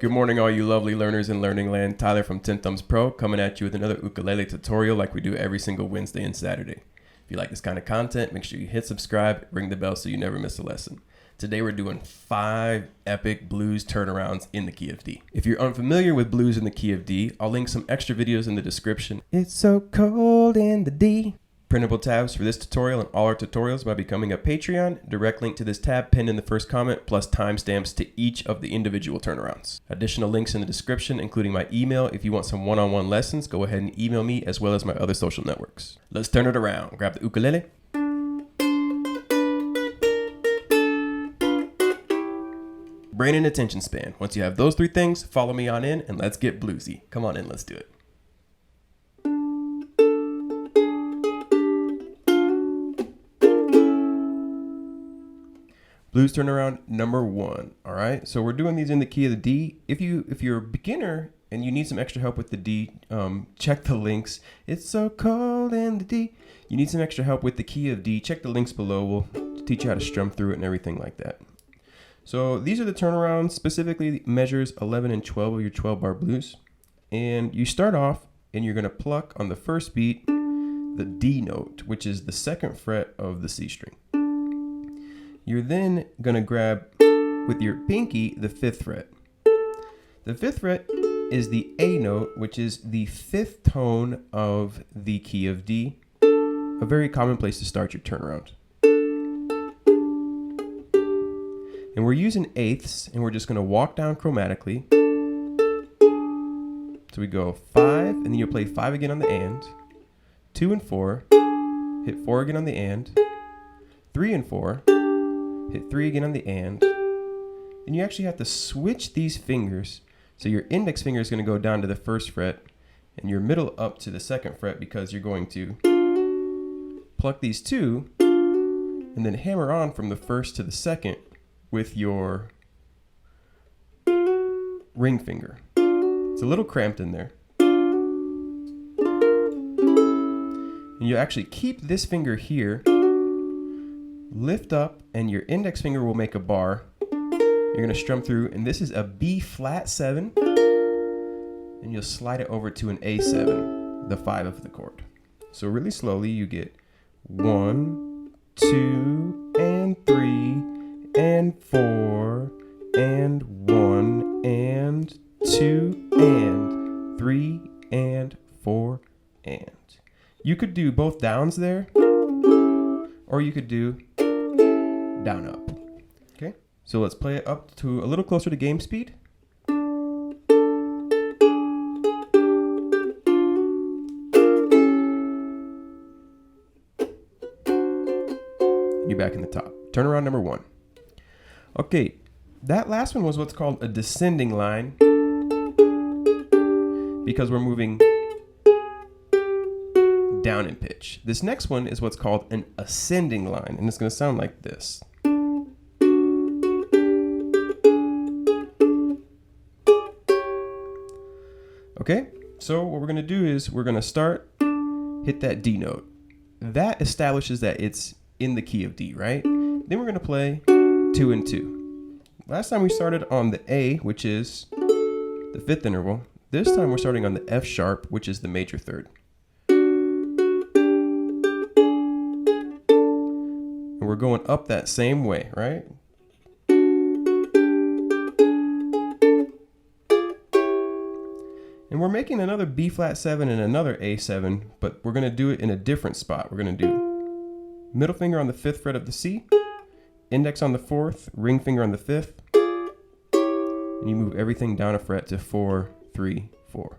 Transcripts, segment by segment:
Good morning, all you lovely learners in Learning Land. Tyler from Tenthumbs Pro coming at you with another ukulele tutorial like we do every single Wednesday and Saturday. If you like this kind of content, make sure you hit subscribe, ring the bell so you never miss a lesson. Today we're doing 5 epic blues turnarounds in the key of D. If you're unfamiliar with blues in the key of D, I'll link some extra videos in the description. It's so cold in the D. Printable tabs for this tutorial and all our tutorials by becoming a Patreon. Direct link to this tab pinned in the first comment, plus timestamps to each of the individual turnarounds. Additional links in the description, including my email. If you want some one-on-one lessons, go ahead and email me, as well as my other social networks. Let's turn it around. Grab the ukulele. Brain and attention span. Once you have those 3 things, follow me on in and let's get bluesy. Come on in, let's do it. Blues turnaround number 1. All right, so we're doing these in the key of the D. If you're a beginner and you need some extra help with the D, check the links. It's so cold in the D. You need some extra help with the key of D. Check the links below. We'll teach you how to strum through it and everything like that. So these are the turnarounds, specifically measures 11 and 12 of your 12-bar blues. And you start off and you're gonna pluck on the first beat the D note, which is the 2nd fret of the C string. You're then going to grab with your pinky the 5th fret. The 5th fret is the A note, which is the 5th tone of the key of D, a very common place to start your turnaround. And we're using eighths, and we're just going to walk down chromatically. So we go 5, and then you'll play 5 again on the and, 2 and 4, hit 4 again on the and, 3 and 4, hit 3 again on the and. And you actually have to switch these fingers. So your index finger is going to go down to the 1st fret and your middle up to the 2nd fret, because you're going to pluck these 2 and then hammer on from the 1st to the 2nd with your ring finger. It's a little cramped in there. And you actually keep this finger here, lift up, and your index finger will make a bar. You're going to strum through, and this is a B flat 7, and you'll slide it over to an A7, the 5 of the chord. So really slowly you get 1, 2, and 3, and 4, and 1, and 2, and 3, and 4, and. You could do both downs there, or you could do down up. Okay, so let's play it up to a little closer to game speed. You're back in the top. Turnaround number 1. Okay, that last one was what's called a descending line, because we're moving down in pitch. This next one is what's called an ascending line, and it's going to sound like this. Okay, so what we're going to do is we're going to start, hit that D note. That establishes that it's in the key of D, right? Then we're going to play 2 and 2. Last time we started on the A, which is the 5th interval. This time we're starting on the F sharp, which is the major 3rd. And we're going up that same way, right? And we're making another B flat 7 and another A7, but we're going to do it in a different spot. We're going to do middle finger on the 5th fret of the C, index on the 4th, ring finger on the 5th, and you move everything down a fret to 4, 3, 4.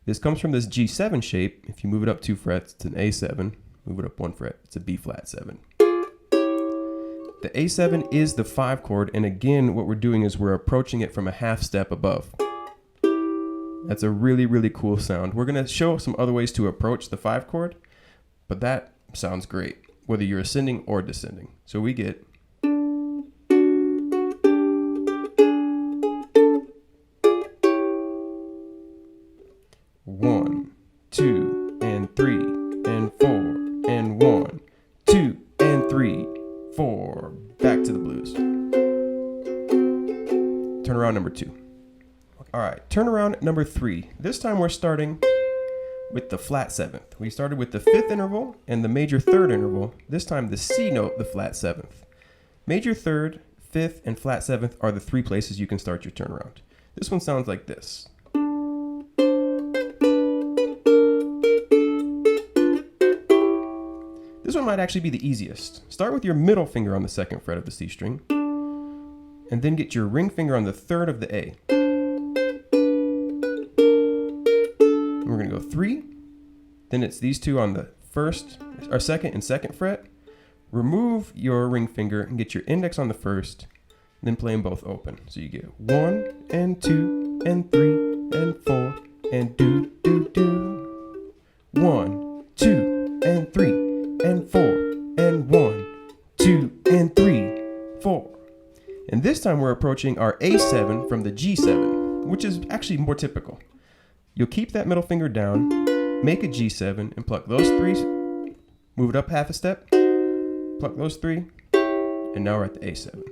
This comes from this G7 shape. If you move it up 2 frets, it's an A7. Move it up 1 fret, it's a B flat 7. The A7 is the 5 chord, and again, what we're doing is we're approaching it from a half step above. That's a really, really cool sound. We're going to show some other ways to approach the 5 chord, but that sounds great, whether you're ascending or descending. So we get 1, 2, and 3, and 4, and 1, 2, and 3, 4. Back to the blues. Turn around number 2. All right, turnaround number 3. This time we're starting with the flat 7th. We started with the 5th interval and the major 3rd interval. This time the C note, the flat 7th. Major 3rd, 5th, and flat 7th are the 3 places you can start your turnaround. This one sounds like this. This one might actually be the easiest. Start with your middle finger on the 2nd fret of the C string, and then get your ring finger on the 3rd of the A. And we're going to go 3, then it's these two on the 1st, or 2nd and 2nd fret. Remove your ring finger and get your index on the 1st, and then play them both open. So you get 1 and 2 and 3 and 4 and do do do. 1, 2 and 3 and 4 and 1, 2 and 3, 4. And this time we're approaching our A7 from the G7, which is actually more typical. You'll keep that middle finger down, make a G7, and pluck those 3, move it up half a step, pluck those 3, and now we're at the A7.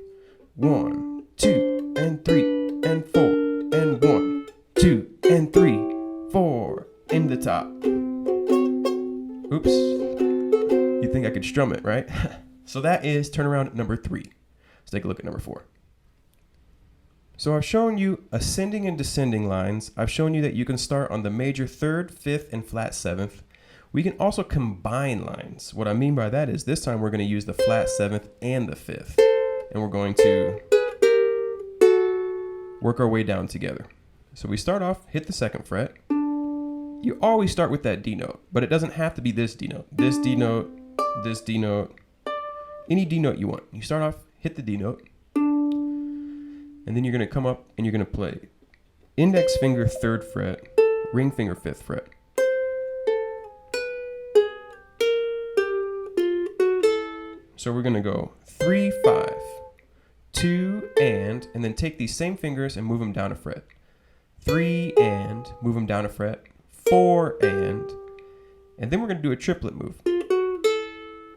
1, 2, and 3, and 4, and 1, 2, and 3, 4, in the top. Oops. You think I could strum it, right? So that is turnaround number 3. Let's take a look at number 4. So I've shown you ascending and descending lines. I've shown you that you can start on the major 3rd, 5th, and flat 7th. We can also combine lines. What I mean by that is this time we're going to use the flat 7th and the 5th. And we're going to work our way down together. So we start off, hit the 2nd fret. You always start with that D note, but it doesn't have to be this D note. This D note, this D note, any D note you want. You start off, hit the D note, and then you're going to come up and you're going to play index finger 3rd fret, ring finger 5th fret. So we're going to go 3, 5, 2, and then take these same fingers and move them down a fret. 3, and move them down a fret. 4, and then we're going to do a triplet move.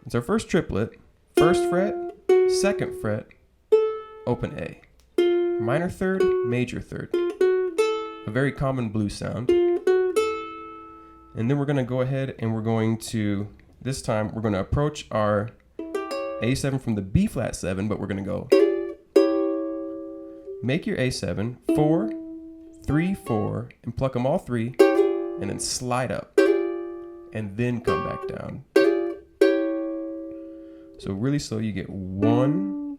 It's our first triplet. 1st fret, 2nd fret, open A. Minor 3rd, major 3rd. A very common blues sound. And then we're going to go ahead and we're going to, this time, we're going to approach our A7 from the B flat 7, but we're going to go. Make your A7, 4, 3, 4, and pluck them all 3, and then slide up, and then come back down. So really slow, you get 1,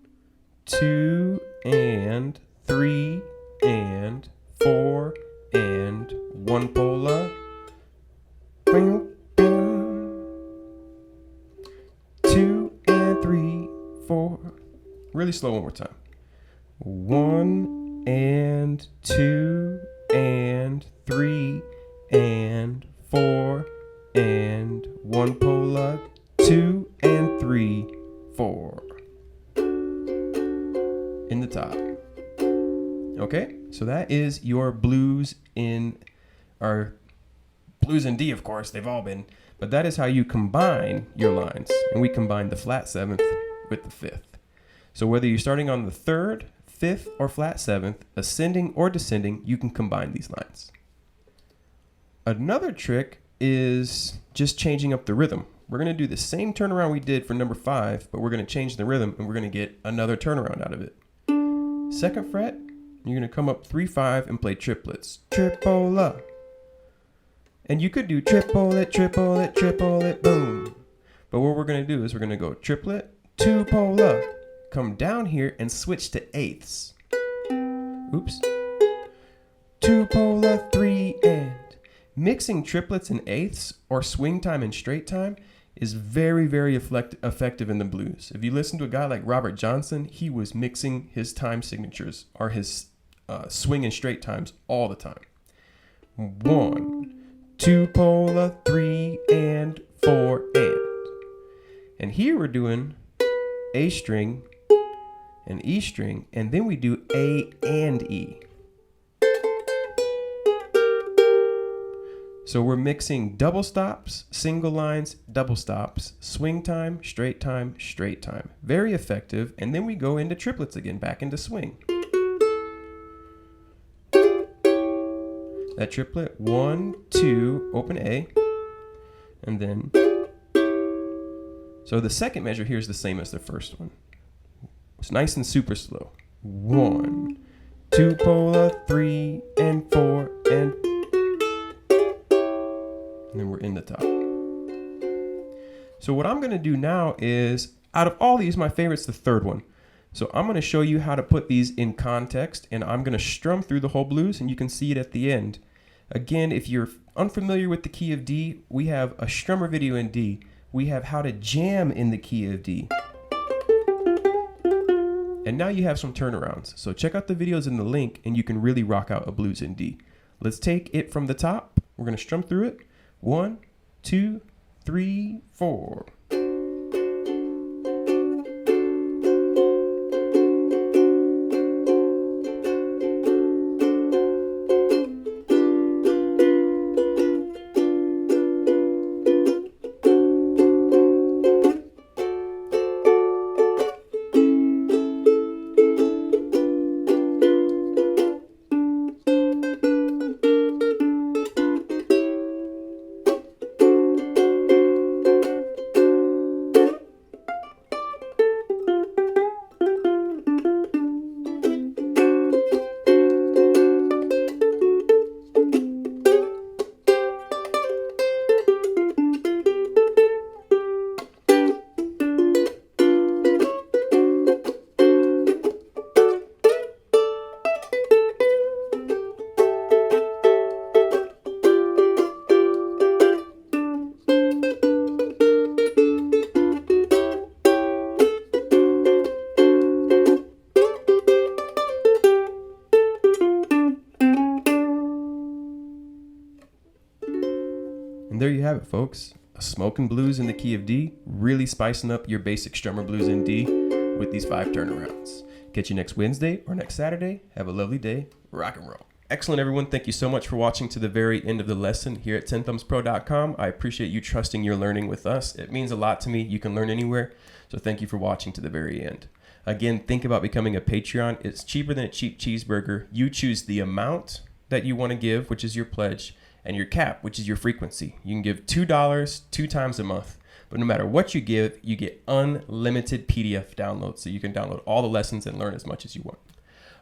2, and 3, and 4, and 1 pola. 2 and 3, 4. Really slow one more time. 1 and 2 and 3 and 4 and 1 pola. 2 and 3, 4. In the top. Okay, so that is your blues in, or blues in D, of course, they've all been, but that is how you combine your lines. And we combine the flat 7th with the 5th. So whether you're starting on the 3rd, 5th, or flat 7th, ascending or descending, you can combine these lines. Another trick is just changing up the rhythm. We're going to do the same turnaround we did for number 5, but we're going to change the rhythm and we're going to get another turnaround out of it. 2nd fret, you're going to come up 3, 5 and play triplets. Tripola. And you could do triplet, triplet, triplet, boom. But what we're going to do is we're going to go triplet, 2 pola. Come down here and switch to eighths. Oops. 2 pola, 3, and. Mixing triplets and eighths, or swing time and straight time, is very, very effective in the blues. If you listen to a guy like Robert Johnson, he was mixing his time signatures, or his swing and straight times all the time. 1, 2 pola, 3, and 4, and. And here we're doing A string and E string, and then we do A and E. So we're mixing double stops, single lines, double stops, swing time, straight time, straight time. Very effective. And then we go into triplets again, back into swing. that triplet. 1, 2, open A, and then. So the second measure here is the same as the first one. It's nice and super slow. 1, 2 polar, 3 and 4 and then we're in the top. So what I'm gonna do now is, out of all these, my favorite's the third one. So I'm gonna show you how to put these in context, and I'm gonna strum through the whole blues, and you can see it at the end. Again, if you're unfamiliar with the key of D, we have a strummer video in D. We have how to jam in the key of D. And now you have some turnarounds. So check out the videos in the link and you can really rock out a blues in D. Let's take it from the top. We're gonna strum through it. 1, 2, 3, 4. And there you have it, folks. A smoking blues in the key of D, really spicing up your basic strummer blues in D with these 5 turnarounds. Catch you next Wednesday or next Saturday. Have a lovely day. Rock and roll. Excellent, everyone. Thank you so much for watching to the very end of the lesson here at tenthumbspro.com. I appreciate you trusting your learning with us. It means a lot to me. You can learn anywhere. So thank you for watching to the very end. Again, think about becoming a Patreon. It's cheaper than a cheap cheeseburger. You choose the amount that you want to give, which is your pledge, and your cap, which is your frequency. You can give $2 2 times a month, but no matter what you give, you get unlimited PDF downloads, so you can download all the lessons and learn as much as you want.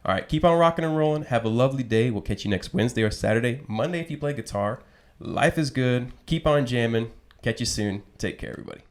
All right, keep on rocking and rolling. Have a lovely day. We'll catch you next Wednesday or Saturday. Monday if you play guitar. Life is good. Keep on jamming. Catch you soon. Take care, everybody.